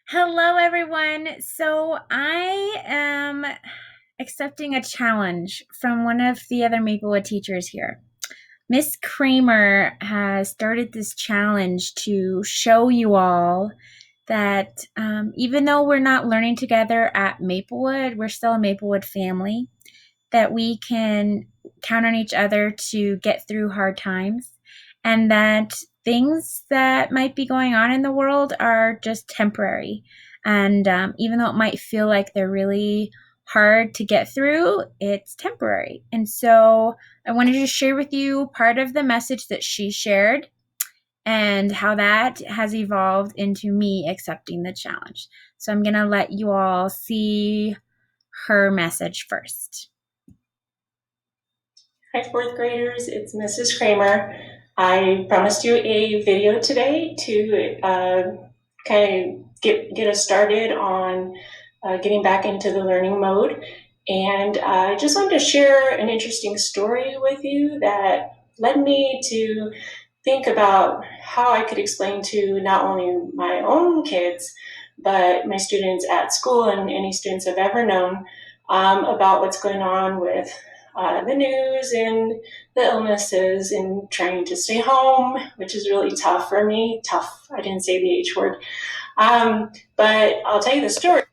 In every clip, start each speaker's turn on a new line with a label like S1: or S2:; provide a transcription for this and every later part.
S1: Hello, everyone. So I am accepting a challenge from one of the other Maplewood teachers here. Miss Kramer has started this challenge to show you all that even though we're not learning together at Maplewood, we're still a Maplewood family, that we can count on each other to get through hard times, and that things that might be going on in the world are just temporary. And even though it might feel like they're really hard to get through, it's temporary. And so I wanted to share with you part of the message that she shared and how that has evolved into me accepting the challenge. So I'm going to let you all see her message first.
S2: Hi, fourth graders, it's Mrs. Kramer. I promised you a video today to kind of get us started on getting back into the learning mode. And I just wanted to share an interesting story with you that led me to think about how I could explain to not only my own kids, but my students at school and any students I've ever known about what's going on with the news and the illnesses and trying to stay home, which is really tough for me. Tough, I didn't say the H word. But I'll tell you the story.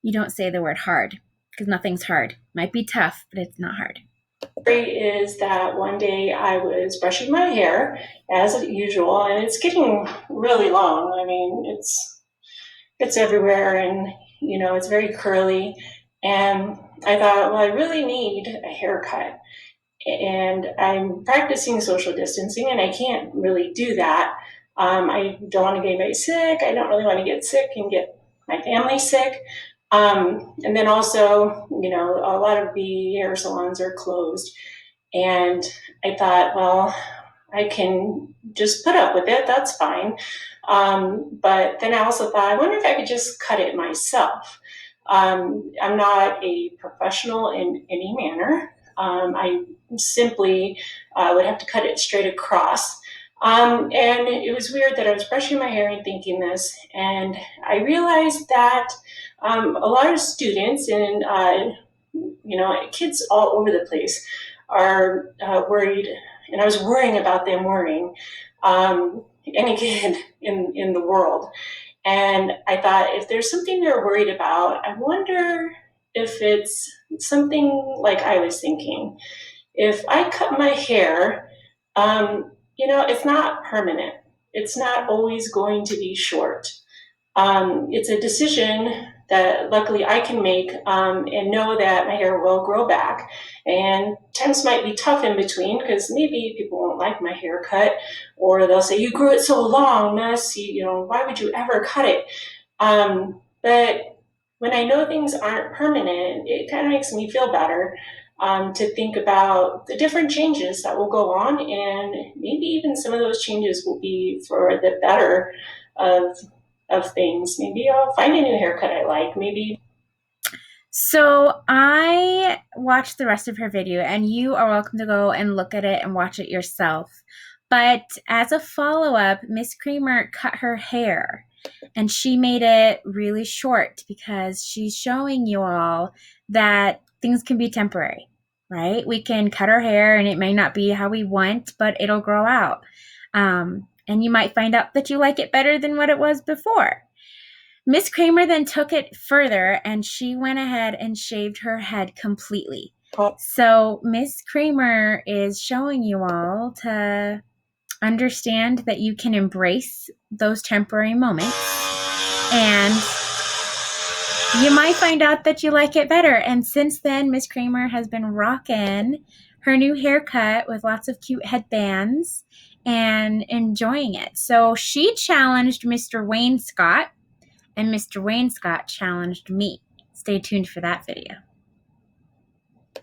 S1: You don't say the word hard because nothing's hard. Might be tough, but it's not hard.
S2: Is that one day I was brushing my hair as usual, and it's getting really long. I mean, it's everywhere, and it's very curly. And I thought, well, I really need a haircut. And I'm practicing social distancing, and I can't really do that. I don't want to get anybody sick. I don't really want to get sick and get my family sick. And then also, a lot of the hair salons are closed. And I thought, well, I can just put up with it. That's fine. But then I also thought, I wonder if I could just cut it myself. I'm not a professional in any manner. I simply would have to cut it straight across. And it was weird that I was brushing my hair and thinking this, and I realized that a lot of students and kids all over the place are worried, and I was worrying about them worrying. Any kid in the world. And I thought, if there's something they're worried about, I wonder if it's something like I was thinking. If I cut my hair, it's not permanent. It's not always going to be short. It's a decision that luckily I can make and know that my hair will grow back. And times might be tough in between because maybe people won't like my haircut, or they'll say, "You grew it so long, Miss. Why would you ever cut it?" But when I know things aren't permanent, it kind of makes me feel better to think about the different changes that will go on, and maybe even some of those changes will be for the better of things. Maybe I'll find a new haircut I like. Maybe.
S1: So I watched the rest of her video, and you are welcome to go and look at it and watch it yourself. But as a follow-up, Miss Kramer cut her hair, and she made it really short because she's showing you all that things can be temporary, right? We can cut our hair, and it may not be how we want, but it'll grow out. And you might find out that you like it better than what it was before. Miss Kramer then took it further, and she went ahead and shaved her head completely. So Miss Kramer is showing you all to understand that you can embrace those temporary moments, and you might find out that you like it better. And since then, Miss Kramer has been rocking her new haircut with lots of cute headbands and enjoying it. So she challenged Mr. Wainscott, and Mr. Wainscott challenged me. Stay tuned for that video.